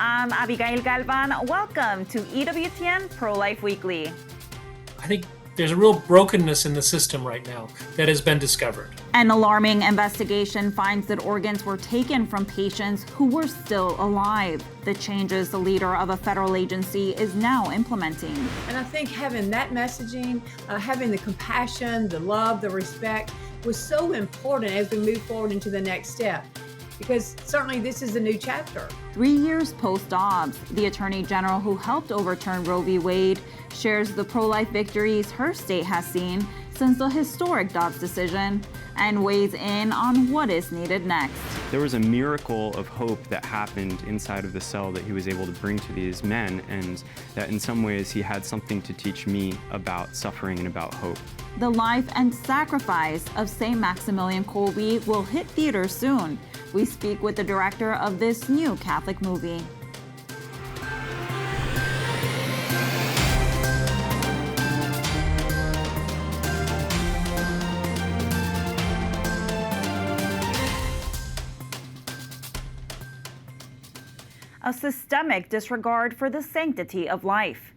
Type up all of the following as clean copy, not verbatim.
I'm Abigail Galván. Welcome to EWTN Pro-Life Weekly. I think there's a real brokenness in the system right now that has been discovered. An alarming investigation finds that organs were taken from patients who were still alive. The changes the leader of a federal agency is now implementing. And I think having that messaging, having the compassion, the love, the respect was so important as we move forward into the next step. Because certainly this is a new chapter. 3 years post-Dobbs, the Attorney General who helped overturn Roe v. Wade shares the pro-life victories her state has seen since the historic Dobbs decision and weighs in on what is needed next. There was a miracle of hope that happened inside of the cell that he was able to bring to these men, and that in some ways he had something to teach me about suffering and about hope. The life and sacrifice of St. Maximilian Kolbe will hit theaters soon. We speak with the director of this new Catholic movie. A systemic disregard for the sanctity of life.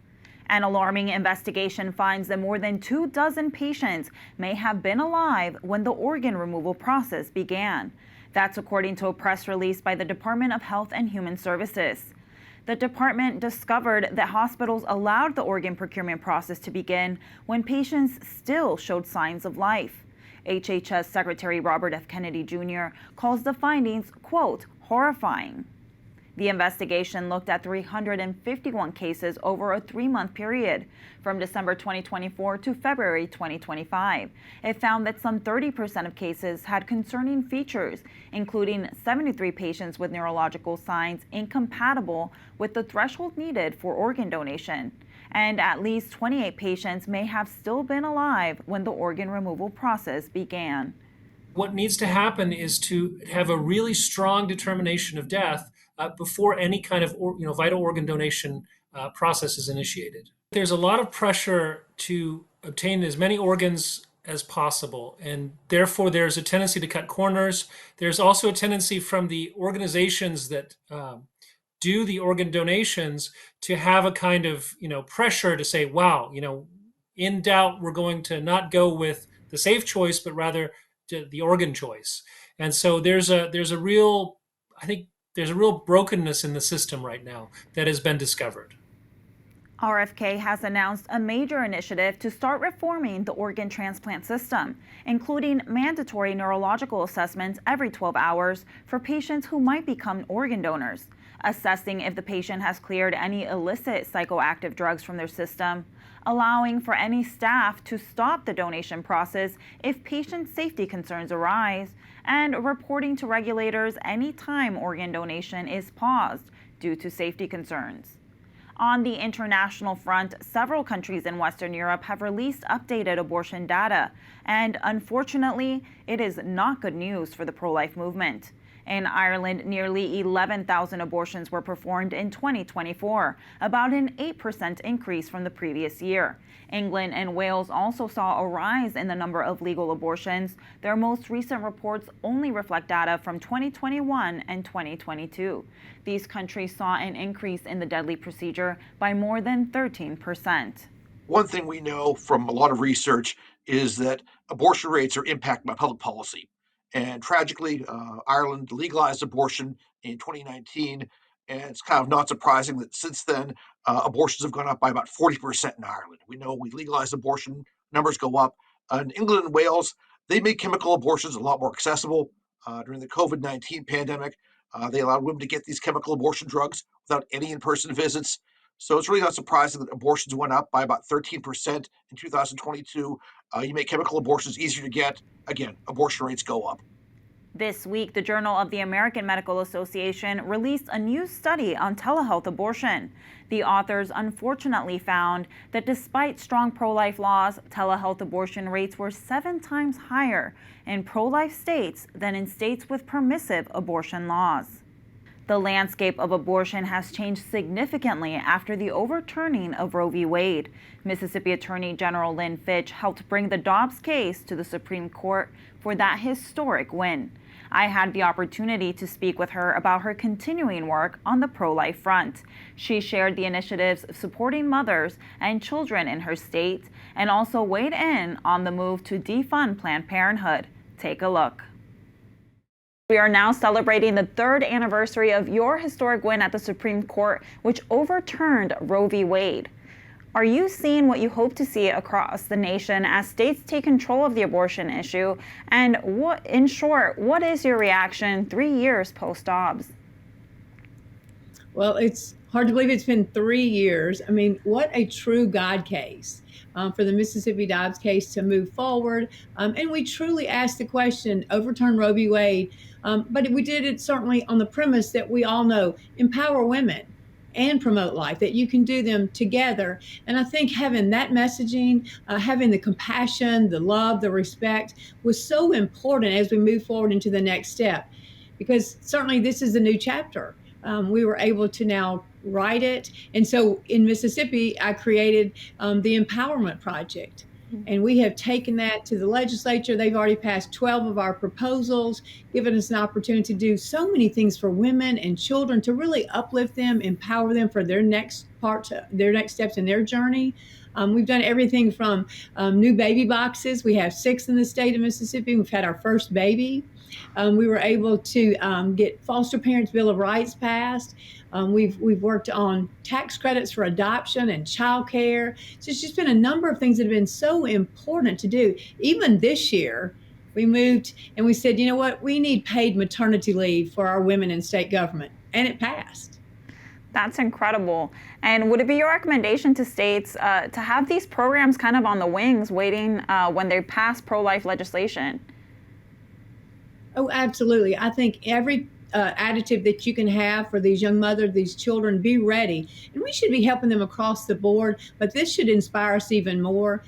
An alarming investigation finds that more than 24 patients may have been alive when the organ removal process began. That's according to a press release by the Department of Health and Human Services. The department discovered that hospitals allowed the organ procurement process to begin when patients still showed signs of life. HHS Secretary Robert F. Kennedy Jr. calls the findings, quote, horrifying. The investigation looked at 351 cases over a 3-month period, from December 2024 to February 2025. It found that some 30% of cases had concerning features, including 73 patients with neurological signs incompatible with the threshold needed for organ donation. And at least 28 patients may have still been alive when the organ removal process began. What needs to happen is to have a really strong determination of death before any kind of vital organ donation process is initiated. There's a lot of pressure to obtain as many organs as possible, and therefore there's a tendency to cut corners. There's also a tendency from the organizations that do the organ donations to have a kind of pressure to say, wow, in doubt, we're going to not go with the safe choice, but rather the organ choice. And so there's a real brokenness in the system right now that has been discovered. RFK has announced a major initiative to start reforming the organ transplant system, including mandatory neurological assessments every 12 hours for patients who might become organ donors, assessing if the patient has cleared any illicit psychoactive drugs from their system, allowing for any staff to stop the donation process if patient safety concerns arise, and reporting to regulators any time organ donation is paused due to safety concerns. On the international front, several countries in Western Europe have released updated abortion data, and unfortunately, it is not good news for the pro-life movement. In Ireland, nearly 11,000 abortions were performed in 2024, about an 8% increase from the previous year. England and Wales also saw a rise in the number of legal abortions. Their most recent reports only reflect data from 2021 and 2022. These countries saw an increase in the deadly procedure by more than 13%. One thing we know from a lot of research is that abortion rates are impacted by public policy. And tragically, Ireland legalized abortion in 2019, and it's kind of not surprising that since then, abortions have gone up by about 40% in Ireland. We know we legalized abortion, numbers go up. In England and Wales, they made chemical abortions a lot more accessible. During the COVID-19 pandemic, they allowed women to get these chemical abortion drugs without any in-person visits. So it's really not surprising that abortions went up by about 13% in 2022. You make chemical abortions easier to get. Again, abortion rates go up. This week, the Journal of the American Medical Association released a new study on telehealth abortion. The authors unfortunately found that despite strong pro-life laws, telehealth abortion rates were 7 times higher in pro-life states than in states with permissive abortion laws. The landscape of abortion has changed significantly after the overturning of Roe v. Wade. Mississippi Attorney General Lynn Fitch helped bring the Dobbs case to the Supreme Court for that historic win. I had the opportunity to speak with her about her continuing work on the pro-life front. She shared the initiatives supporting mothers and children in her state and also weighed in on the move to defund Planned Parenthood. Take a look. We are now celebrating the 3rd anniversary of your historic win at the Supreme Court, which overturned Roe v. Wade. Are you seeing what you hope to see across the nation as states take control of the abortion issue? And in short, what is your reaction 3 years post-Dobbs? Well, it's hard to believe it's been 3 years. I mean, what a true God case for the Mississippi Dobbs case to move forward. And we truly asked the question, overturn Roe v. Wade. But we did it certainly on the premise that we all know, empower women and promote life, that you can do them together. And I think having that messaging, having the compassion, the love, the respect was so important as we move forward into the next step, because certainly this is a new chapter. We were able to now write it. And so in Mississippi, I created the Empowerment Project. And we have taken that to the legislature. They've already passed 12 of our proposals, given us an opportunity to do so many things for women and children to really uplift them, empower them for their next steps in their journey. We've done everything from new baby boxes. We have 6 in the state of Mississippi. We've had our first baby. We were able to get foster parents' Bill of Rights passed. We've worked on tax credits for adoption and child care. So it's just been a number of things that have been so important to do. Even this year, we moved and we said, you know what, we need paid maternity leave for our women in state government. And it passed. That's incredible. And would it be your recommendation to states to have these programs kind of on the wings waiting when they pass pro-life legislation? Oh, absolutely. I think every additive that you can have for these young mothers, these children, be ready. And we should be helping them across the board, but this should inspire us even more.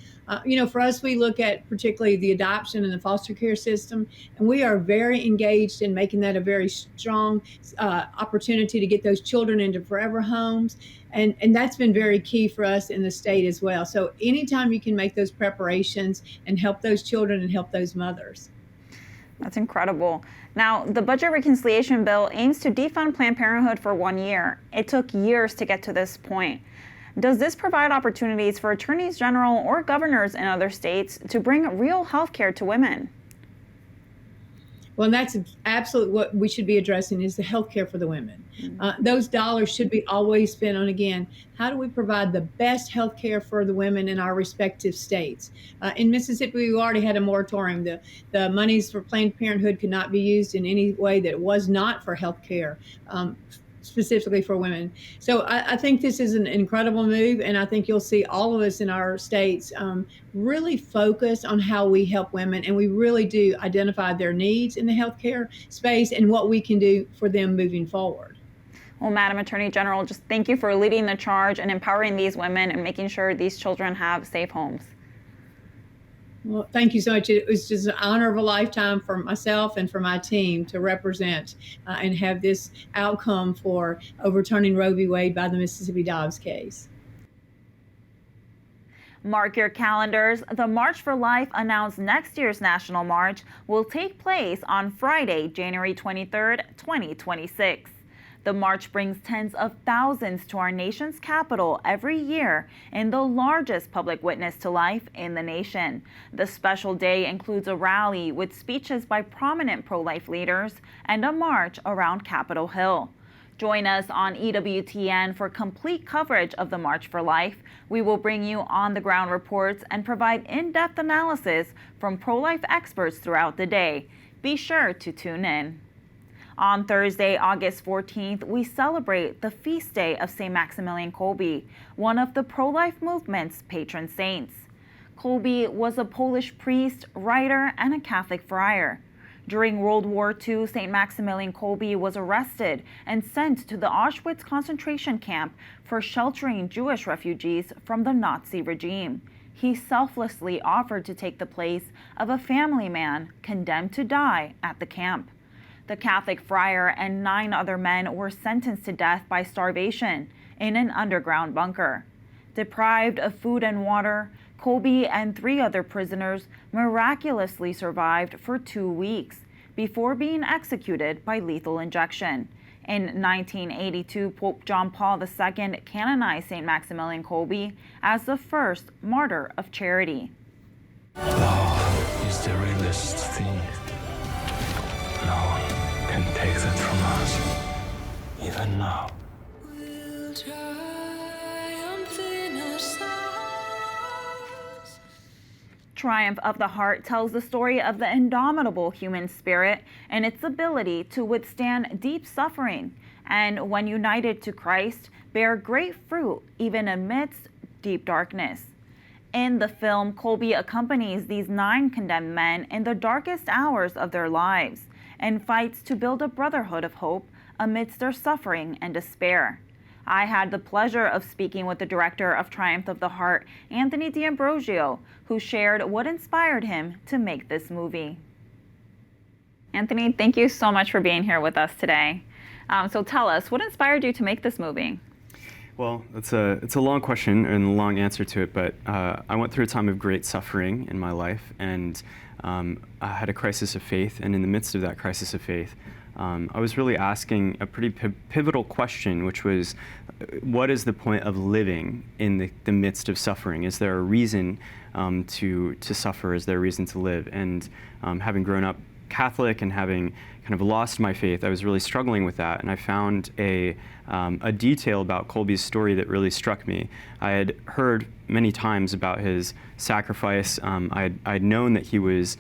For us, we look at particularly the adoption and the foster care system, and we are very engaged in making that a very strong opportunity to get those children into forever homes. And that's been very key for us in the state as well. So anytime you can make those preparations and help those children and help those mothers. That's incredible. Now, the budget reconciliation bill aims to defund Planned Parenthood for 1 year. It took years to get to this point. Does this provide opportunities for attorneys general or governors in other states to bring real health care to women? Well, and that's absolutely what we should be addressing is the health care for the women. Those dollars should be always spent on, again, how do we provide the best health care for the women in our respective states? In Mississippi, we already had a moratorium. The monies for Planned Parenthood could not be used in any way that was not for health care, specifically for women. So I think this is an incredible move, and I think you'll see all of us in our states really focus on how we help women, and we really do identify their needs in the healthcare space and what we can do for them moving forward. Well, Madam Attorney General, just thank you for leading the charge and empowering these women and making sure these children have safe homes. Well, thank you so much. It was just an honor of a lifetime for myself and for my team to represent and have this outcome for overturning Roe v. Wade by the Mississippi Dobbs case. Mark your calendars. The March for Life announced next year's National March will take place on Friday, January 23rd, 2026. The march brings tens of thousands to our nation's capital every year in the largest public witness to life in the nation. The special day includes a rally with speeches by prominent pro-life leaders and a march around Capitol Hill. Join us on EWTN for complete coverage of the March for Life. We will bring you on-the-ground reports and provide in-depth analysis from pro-life experts throughout the day. Be sure to tune in. On Thursday, August 14th, we celebrate the feast day of St. Maximilian Kolbe, one of the pro-life movement's patron saints. Kolbe was a Polish priest, writer, and a Catholic friar. During World War II, St. Maximilian Kolbe was arrested and sent to the Auschwitz concentration camp for sheltering Jewish refugees from the Nazi regime. He selflessly offered to take the place of a family man condemned to die at the camp. The Catholic friar and 9 other men were sentenced to death by starvation in an underground bunker. Deprived of food and water, Kolbe and 3 other prisoners miraculously survived for 2 weeks before being executed by lethal injection. In 1982, Pope John Paul II canonized St. Maximilian Kolbe as the first martyr of charity. Love is the realest thing. No one can take that from us, even now. We'll triumph in our sorrows. Triumph of the Heart tells the story of the indomitable human spirit and its ability to withstand deep suffering, and when united to Christ, bear great fruit even amidst deep darkness. In the film, Kolbe accompanies these 9 condemned men in the darkest hours of their lives and fights to build a brotherhood of hope amidst their suffering and despair. I had the pleasure of speaking with the director of Triumph of the Heart, Anthony D'Ambrosio, who shared what inspired him to make this movie. Anthony, thank you so much for being here with us today. So tell us, what inspired you to make this movie? Well, it's a long question and a long answer to it, but I went through a time of great suffering in my life, and I had a crisis of faith, and in the midst of that crisis of faith, I was really asking a pretty pivotal question, which was, what is the point of living in the midst of suffering? Is there a reason to suffer? Is there a reason to live? And having grown up Catholic and having kind of lost my faith, I was really struggling with that, and I found a detail about Kolbe's story that really struck me. I had heard many times about his sacrifice. I'd known that he was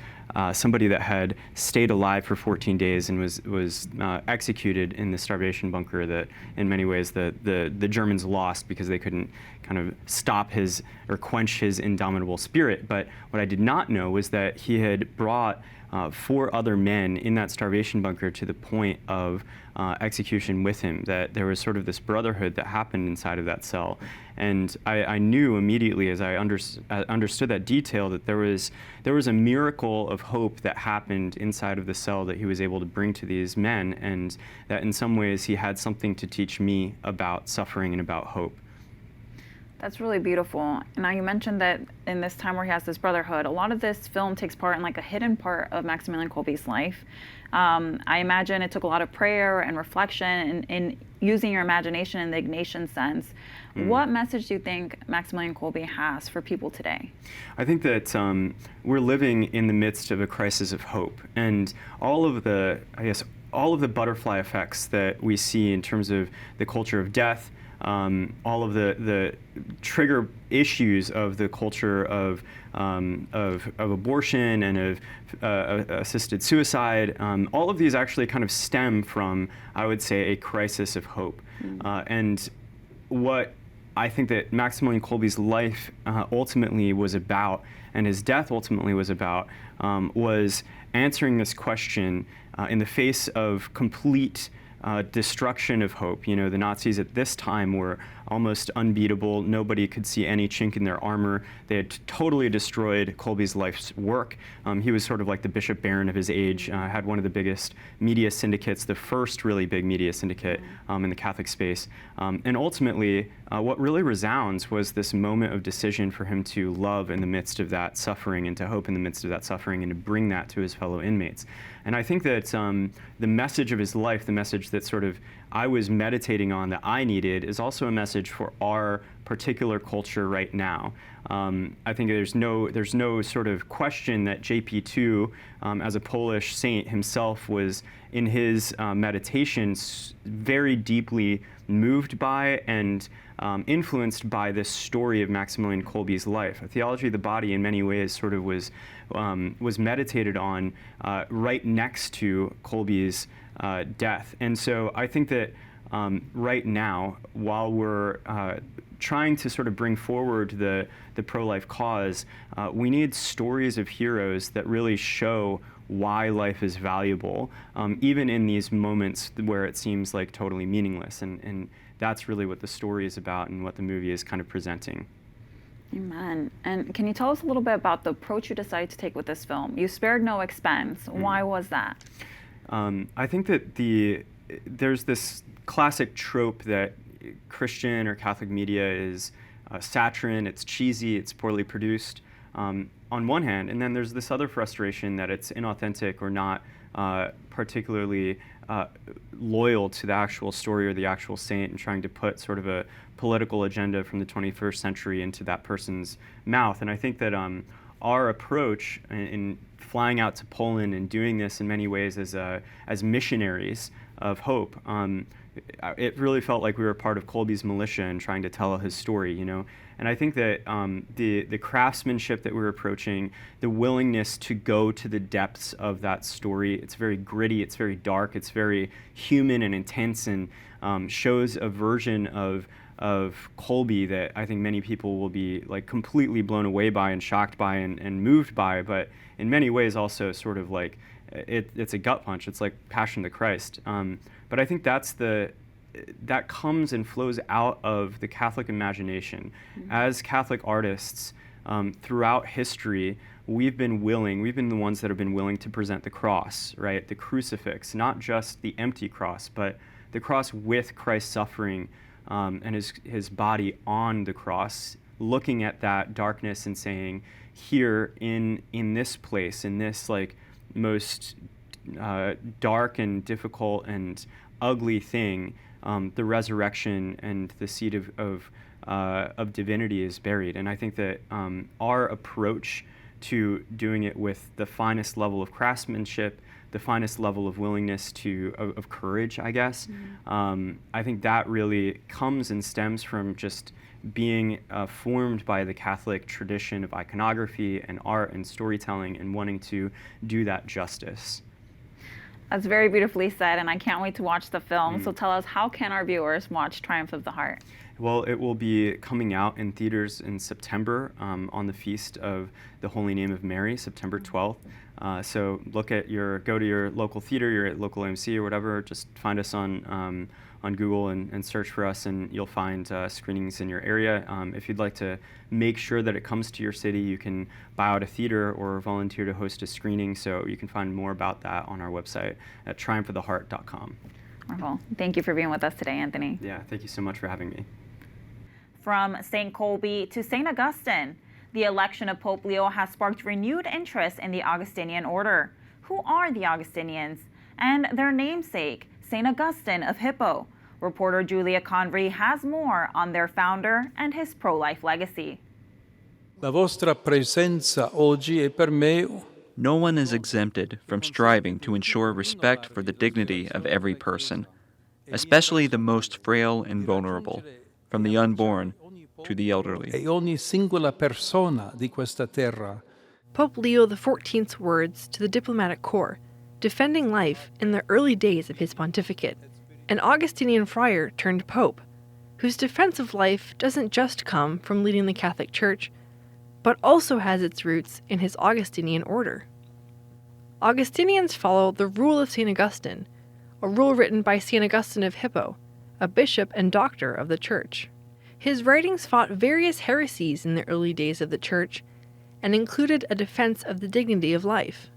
somebody that had stayed alive for 14 days and was executed in the starvation bunker that, in many ways, the Germans lost because they couldn't kind of stop his or quench his indomitable spirit. But what I did not know was that he had brought 4 other men in that starvation bunker to the point of execution with him, that there was sort of this brotherhood that happened inside of that cell. And I knew immediately as I understood that detail that there was a miracle of hope that happened inside of the cell that he was able to bring to these men, and that in some ways he had something to teach me about suffering and about hope. That's really beautiful. Now, you mentioned that in this time where he has this brotherhood, a lot of this film takes part in like a hidden part of Maximilian Kolbe's life. I imagine it took a lot of prayer and reflection in using your imagination in the Ignatian sense. What message do you think Maximilian Kolbe has for people today? I think that we're living in the midst of a crisis of hope, and all of the butterfly effects that we see in terms of the culture of death, all of the trigger issues of the culture of abortion and of assisted suicide, all of these actually kind of stem from, I would say, a crisis of hope. And what I think that Maximilian Kolbe's life ultimately was about, and his death ultimately was about, was answering this question in the face of complete destruction of hope. You know, the Nazis at this time were almost unbeatable. Nobody could see any chink in their armor. They had totally destroyed Kolbe's life's work. He was sort of like the Bishop Barron of his age, had one of the biggest media syndicates, the first really big media syndicate in the Catholic space. And ultimately, what really resounds was this moment of decision for him to love in the midst of that suffering and to hope in the midst of that suffering and to bring that to his fellow inmates. And I think that the message of his life, the message that sort of I was meditating on that I needed, is also a message for our particular culture right now. I think there's no sort of question that JP2, as a Polish saint himself, was in his meditations very deeply moved by and influenced by this story of Maximilian Kolbe's life. A theology of the body, in many ways, sort of was meditated on right next to Kolbe's death. And so I think that right now, while we're trying to sort of bring forward the pro-life cause, we need stories of heroes that really show why life is valuable, even in these moments where it seems like totally meaningless. And that's really what the story is about and what the movie is kind of presenting. Amen. And can you tell us a little bit about the approach you decided to take with this film? You spared no expense. Why was that? I think that there's this classic trope that Christian or Catholic media is saccharine, it's cheesy, it's poorly produced, on one hand, and then there's this other frustration that it's inauthentic or not particularly loyal to the actual story or the actual saint and trying to put sort of a political agenda from the 21st century into that person's mouth. And I think that our approach in flying out to Poland and doing this in many ways as missionaries of hope, it really felt like we were part of Kolbe's militia and trying to tell his story, you know. And I think that the craftsmanship that we're approaching, the willingness to go to the depths of that story, it's very gritty, it's very dark, it's very human and intense, and shows a version of Kolbe that I think many people will be like completely blown away by and shocked by and moved by, but in many ways also sort of like it's a gut punch. It's like Passion of the Christ. But I think that comes and flows out of the Catholic imagination. As Catholic artists, throughout history, we've been the ones that have been willing to present the cross, right? The crucifix, not just the empty cross, but the cross with Christ's suffering and his body on the cross, looking at that darkness and saying, here in this place, in this like most dark and difficult and ugly thing, the resurrection and the seed of divinity is buried. And I think that our approach to doing it with the finest level of craftsmanship, the finest level of willingness of courage, I guess, I think that really comes and stems from just being formed by the Catholic tradition of iconography and art and storytelling and wanting to do that justice. That's very beautifully said, and I can't wait to watch the film. So tell us, how can our viewers watch Triumph of the Heart? Well, it will be coming out in theaters in September on the Feast of the Holy Name of Mary, September 12th. So go to your local theater, your local AMC or whatever. Just find us on Google and search for us, and you'll find screenings in your area. If you'd like to make sure that it comes to your city, you can buy out a theater or volunteer to host a screening. So you can find more about that on our website at triumphoftheheart.com. Wonderful. Thank you for being with us today, Anthony. Yeah, thank you so much for having me. From St. Kolbe to St. Augustine, the election of Pope Leo has sparked renewed interest in the Augustinian order. Who are the Augustinians? And their namesake, St. Augustine of Hippo. Reporter Julia Convery has more on their founder and his pro-life legacy. La vostra presenza oggi è per me. No one is exempted from striving to ensure respect for the dignity of every person, especially the most frail and vulnerable, from the unborn to the elderly. E ogni singola persona di questa terra. Pope Leo XIV's words to the diplomatic corps, defending life in the early days of his pontificate. An Augustinian friar turned pope, whose defense of life doesn't just come from leading the Catholic Church, but also has its roots in his Augustinian order. Augustinians follow the Rule of St. Augustine, a rule written by St. Augustine of Hippo, a bishop and doctor of the Church. His writings fought various heresies in the early days of the Church and included a defense of the dignity of life.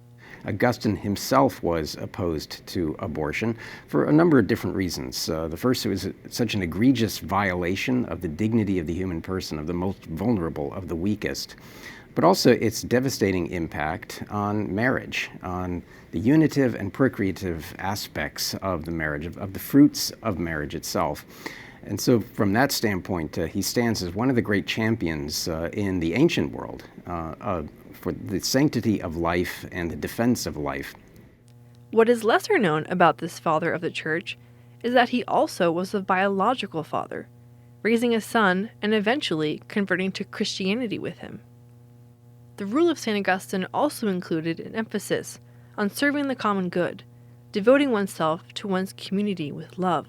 Augustine himself was opposed to abortion for a number of different reasons. The first, it was such an egregious violation of the dignity of the human person, of the most vulnerable, of the weakest, but also its devastating impact on marriage, on the unitive and procreative aspects of the marriage, of the fruits of marriage itself. And so from that standpoint, he stands as one of the great champions in the ancient world for the sanctity of life and the defense of life. What is lesser known about this father of the Church is that he also was a biological father, raising a son and eventually converting to Christianity with him. The Rule of St. Augustine also included an emphasis on serving the common good, devoting oneself to one's community with love.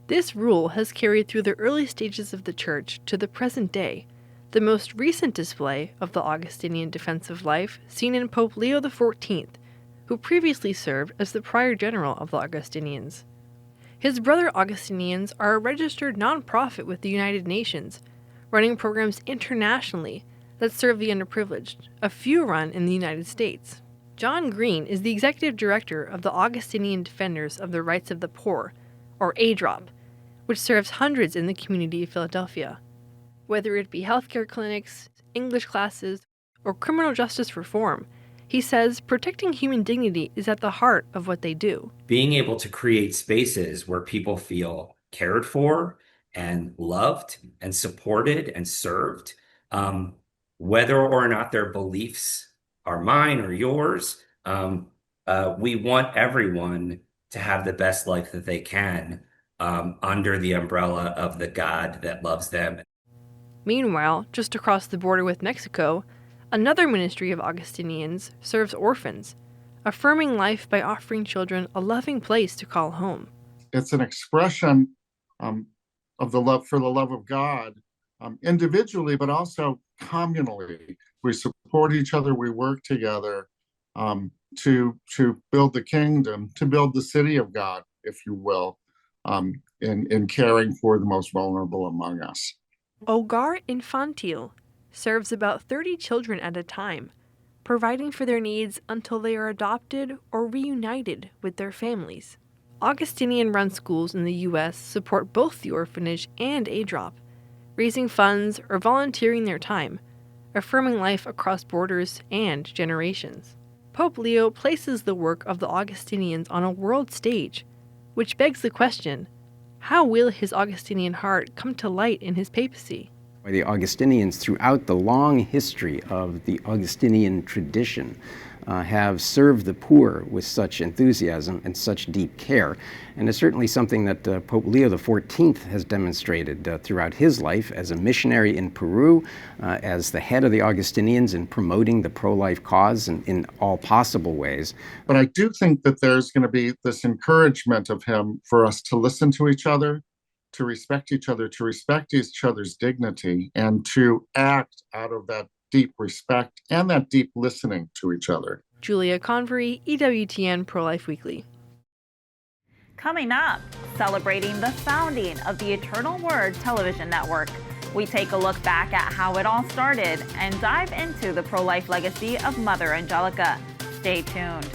This rule has carried through the early stages of the Church to the present day, the most recent display of the Augustinian defense of life seen in Pope Leo XIV, who previously served as the Prior General of the Augustinians. His brother Augustinians are a registered nonprofit with the United Nations, running programs internationally that serve the underprivileged, a few run in the United States. John Green is the executive director of the Augustinian Defenders of the Rights of the Poor, or ADROP, which serves hundreds in the community of Philadelphia. Whether it be healthcare clinics, English classes, or criminal justice reform, He says protecting human dignity is at the heart of what they do. Being able to create spaces where people feel cared for and loved and supported and served, whether or not their beliefs are mine or yours, we want everyone to have the best life that they can under the umbrella of the God that loves them. Meanwhile, just across the border with Mexico, another ministry of Augustinians serves orphans, affirming life by offering children a loving place to call home. It's an expression of the love for the love of God, individually, but also communally. We support each other, we work together to build the kingdom, to build the city of God, if you will, in caring for the most vulnerable among us. Hogar Infantil serves about 30 children at a time, providing for their needs until they are adopted or reunited with their families. Augustinian-run schools in the U.S. support both the orphanage and ADROP, raising funds or volunteering their time, affirming life across borders and generations. Pope Leo places the work of the Augustinians on a world stage, which begs the question, how will his Augustinian heart come to light in his papacy? The Augustinians, throughout the long history of the Augustinian tradition, have served the poor with such enthusiasm and such deep care. And it's certainly something that Pope Leo XIV has demonstrated throughout his life as a missionary in Peru, as the head of the Augustinians in promoting the pro-life cause in all possible ways. But I do think that there's going to be this encouragement of him for us to listen to each other, to respect each other, to respect each other's dignity, and to act out of that deep respect and that deep listening to each other. Julia Convery, EWTN Pro-Life Weekly. Coming up, celebrating the founding of the Eternal Word television network. We take a look back at how it all started and dive into the pro-life legacy of Mother Angelica. Stay tuned.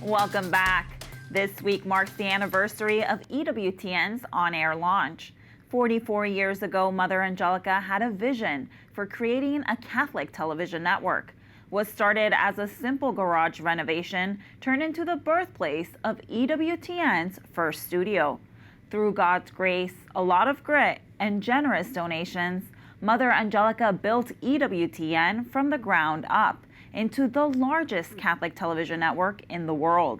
Welcome back. This week marks the anniversary of EWTN's on-air launch. 44 years ago, Mother Angelica had a vision for creating a Catholic television network. What started as a simple garage renovation turned into the birthplace of EWTN's first studio. Through God's grace, a lot of grit, and generous donations, Mother Angelica built EWTN from the ground up into the largest Catholic television network in the world.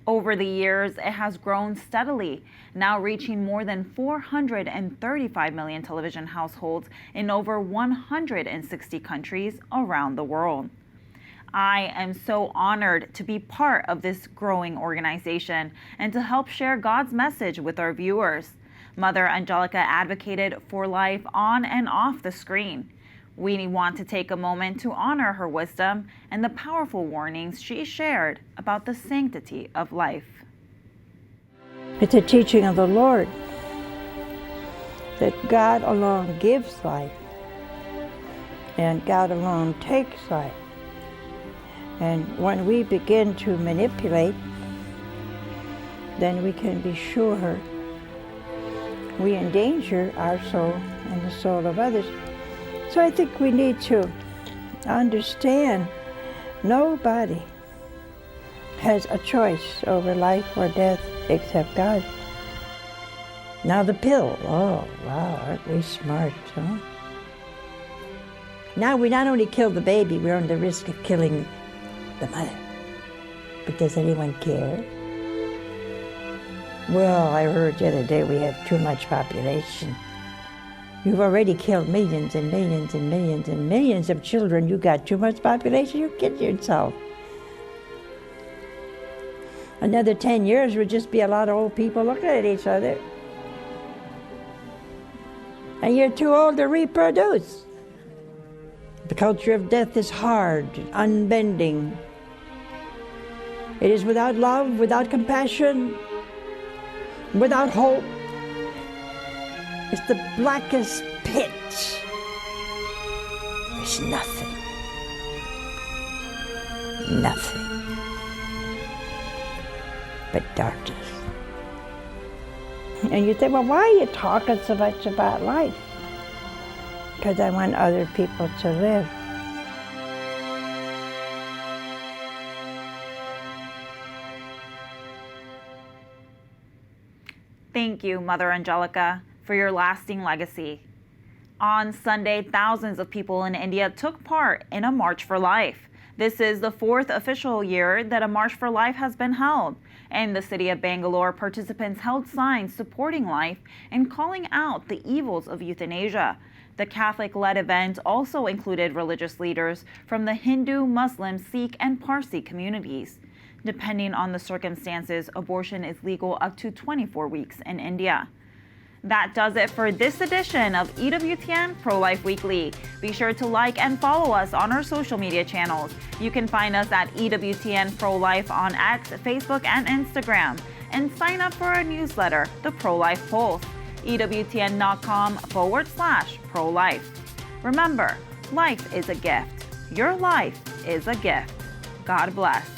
Over the years, it has grown steadily, now reaching more than 435 million television households in over 160 countries around the world. I am so honored to be part of this growing organization and to help share God's message with our viewers. Mother Angelica advocated for life on and off the screen. We want to take a moment to honor her wisdom and the powerful warnings she shared about the sanctity of life. It's a teaching of the Lord that God alone gives life and God alone takes life. And when we begin to manipulate, then we can be sure we endanger our soul and the soul of others. So I think we need to understand nobody has a choice over life or death except God. Now the pill, oh wow, aren't we smart, huh? Now we not only kill the baby, we're on the risk of killing the mother. But does anyone care? Well, I heard the other day we have too much population. You've already killed millions and millions and millions and millions of children. You got too much population, you kid yourself. Another 10 years would just be a lot of old people looking at each other. And you're too old to reproduce. The culture of death is hard, unbending. It is without love, without compassion, without hope. It's the blackest pit. There's nothing. Nothing but darkness. And you think, well, why are you talking so much about life? Because I want other people to live. Thank you, Mother Angelica, for your lasting legacy. On Sunday, thousands of people in India took part in a March for Life. This is the 4th official year that a March for Life has been held. In the city of Bangalore, participants held signs supporting life and calling out the evils of euthanasia. The Catholic-led event also included religious leaders from the Hindu, Muslim, Sikh, and Parsi communities. Depending on the circumstances, abortion is legal up to 24 weeks in India. That does it for this edition of EWTN Pro-Life Weekly. Be sure to like and follow us on our social media channels. You can find us at EWTN Pro-Life on X, Facebook, and Instagram. And sign up for our newsletter, The Pro-Life Pulse, EWTN.com/pro-life. Remember, life is a gift. Your life is a gift. God bless.